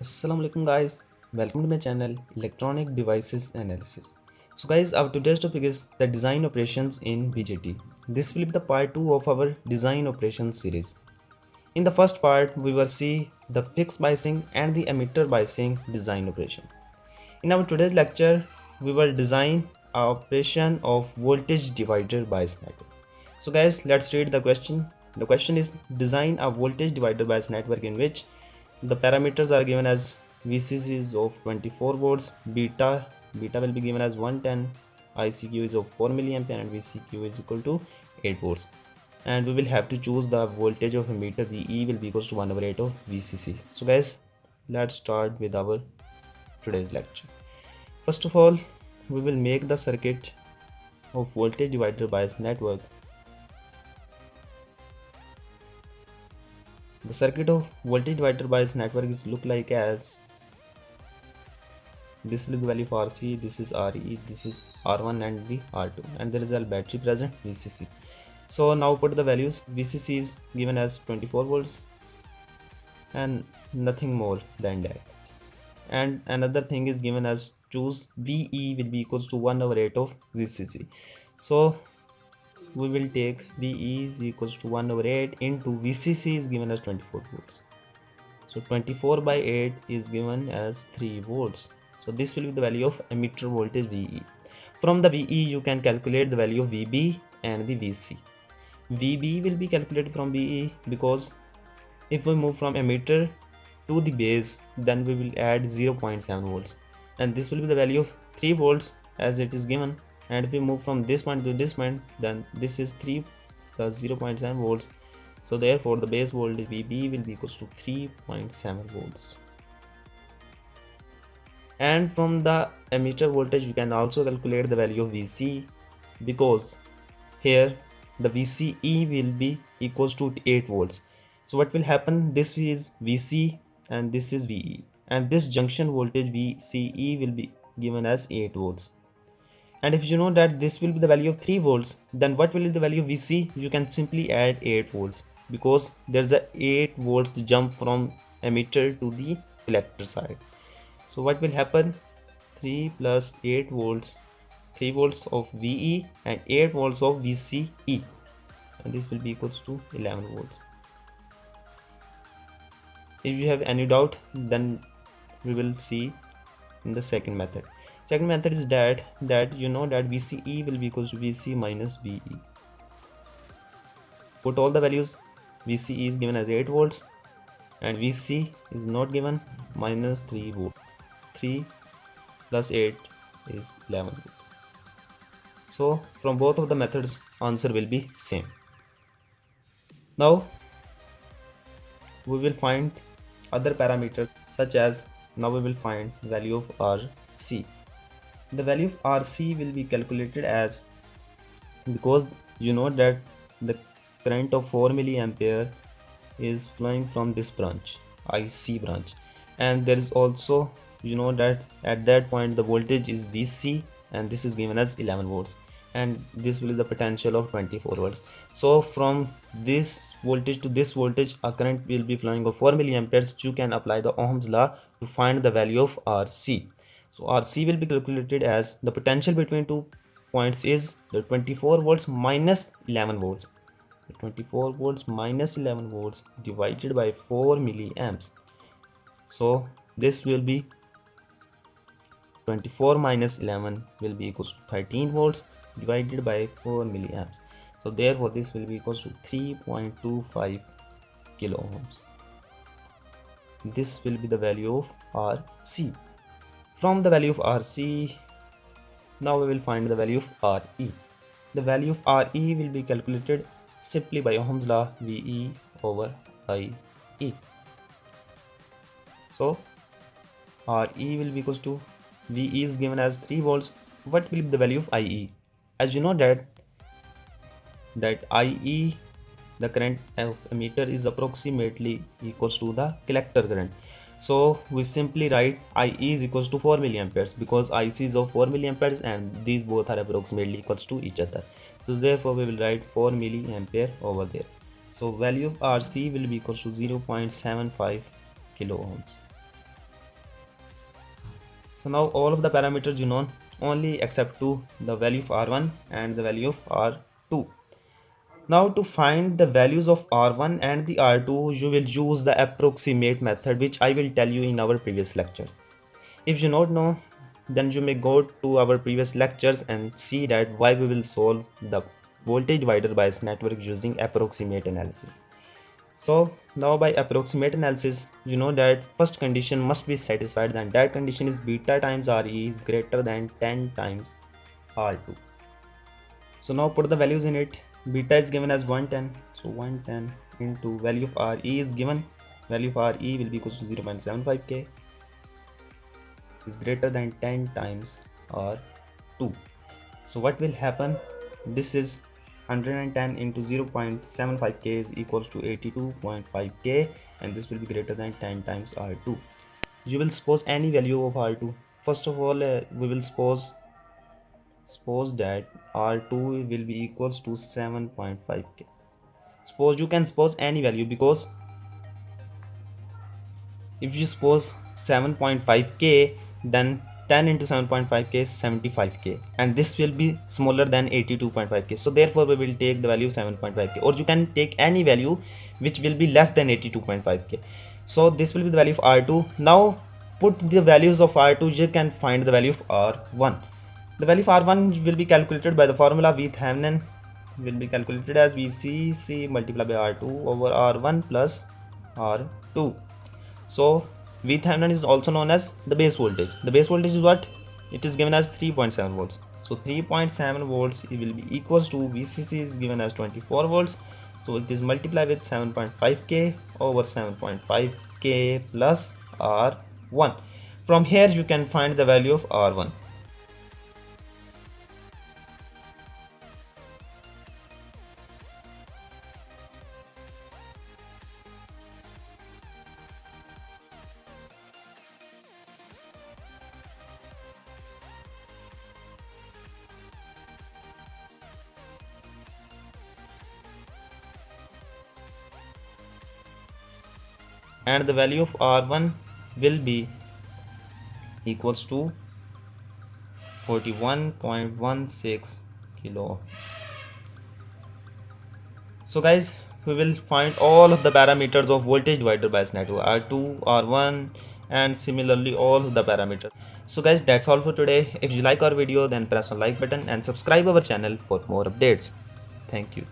Assalamu alaikum guys, welcome to my channel Electronic Devices Analysis. So guys, our today's topic is the design operations in BJT. This will be the part 2 of our design operations series. In the first part, we will see the fixed biasing and the emitter biasing design operation. In our today's lecture, we will design a operation of voltage divider bias network. So guys, let's read the question. The question is design a voltage divider bias network in which the parameters are given as VCCs of 24 volts, beta will be given as 110, ICQ is of 4 milliampere and VCQ is equal to 8 volts. And we will have to choose the voltage of emitter. VE will be equals to 1 over 8 of VCC. So guys, let's start with our today's lecture. First of all, we will make the circuit of voltage divider bias network. The circuit of voltage divider bias network is look like as this will be value for RC, this is RE, this is R1 and the R2, and there is a battery present VCC. So now put the values. VCC is given as 24 volts and nothing more than that. And another thing is given as choose VE will be equals to 1 over 8 of VCC. So we will take VE is equals to 1 over 8 into VCC is given as 24 volts. So 24 by 8 is given as 3 volts. So this will be the value of emitter voltage VE. From the VE you can calculate the value of VB and the VC. VB will be calculated from VE because if we move from emitter to the base, then we will add 0.7 volts, and this will be the value of 3 volts as it is given. And if we move from this point to this point, then this is 3 plus 0.7 volts. So therefore the base voltage VB will be equals to 3.7 volts. And from the emitter voltage you can also calculate the value of VC, because here the VCE will be equals to 8 volts. So what will happen, this is VC and this is VE, and this junction voltage VCE will be given as 8 volts. And if you know that this will be the value of 3 volts, then what will be the value of VC? You can simply add 8 volts, because there's a 8 volts jump from emitter to the collector side. So what will happen, 3 plus 8 volts, 3 volts of VE and 8 volts of VCE, and this will be equals to 11 volts. If you have any doubt, then we will see in the second method. Second method is that you know that VCE will be equals to VC minus VE. Put all the values. VCE is given as 8 volts and VC is not given, minus 3 volts. 3 plus 8 is 11 volts. So from both of the methods answer will be same. Now we will find other parameters, such as now we will find value of RC. The value of RC will be calculated as, because you know that the current of 4 milliampere is flowing from this branch, IC branch, and there is also, you know that at that point the voltage is VC and this is given as 11 volts, and this will be the potential of 24 volts. So from this voltage to this voltage a current will be flowing of 4 milliamperes. You can apply the Ohm's law to find the value of RC. So RC will be calculated as the potential between two points is the 24 volts minus 11 volts. 24 volts minus 11 volts divided by 4 milliamps. So this will be 24 minus 11 will be equals to 13 volts divided by 4 milliamps. So therefore this will be equals to 3.25 kilo ohms. This will be the value of RC. From the value of RC, now we will find the value of RE. The value of RE will be calculated simply by Ohm's law, VE over IE. So RE will be equals to, VE is given as 3 volts. What will be the value of IE? As you know that IE, the current of emitter, is approximately equals to the collector current. So we simply write IE is equals to 4 milliamperes, because IC is of 4 milliamperes and these both are approximately equals to each other. So therefore we will write 4 milliampere over there. So value of RC will be equals to 0.75 kilo ohms. So now all of the parameters you know only except two, the value of R1 and the value of R2. Now to find the values of R1 and the R2, you will use the approximate method, which I will tell you in our previous lecture. If you don't know, then you may go to our previous lectures and see that why we will solve the voltage divider bias network using approximate analysis. So now by approximate analysis, you know that first condition must be satisfied, and that condition is beta times Re is greater than 10 times R2. So now put the values in it. Beta is given as 110, so 110 into value of Re is given. Value of Re will be equal to 0.75k is greater than 10 times R2. So what will happen? This is 110 into 0.75k is equals to 82.5k, and this will be greater than 10 times R2. You will suppose any value of R2. First of all, we will suppose that R2 will be equals to 7.5k. Suppose you can suppose any value, because if you suppose 7.5k, then 10 into 7.5k is 75k, and this will be smaller than 82.5k, so therefore we will take the value of 7.5k, or you can take any value which will be less than 82.5k. So this will be the value of R2. Now put the values of R2, you can find the value of R1. The value of R1 will be calculated by the formula VThevenin will be calculated as VCC multiplied by R2 over R1 plus R2. So VThevenin is also known as the base voltage. The base voltage is what? It is given as 3.7 volts. So 3.7 volts it will be equals to VCC is given as 24 volts. So it is multiplied with 7.5k over 7.5k plus R1. From here you can find the value of R1. And the value of R1 will be equals to 41.16 kilo. So guys, we will find all of the parameters of voltage divider bias network, R2, R1, and similarly all of the parameters. So guys, that's all for today. If you like our video, then press on like button and subscribe our channel for more updates. Thank you.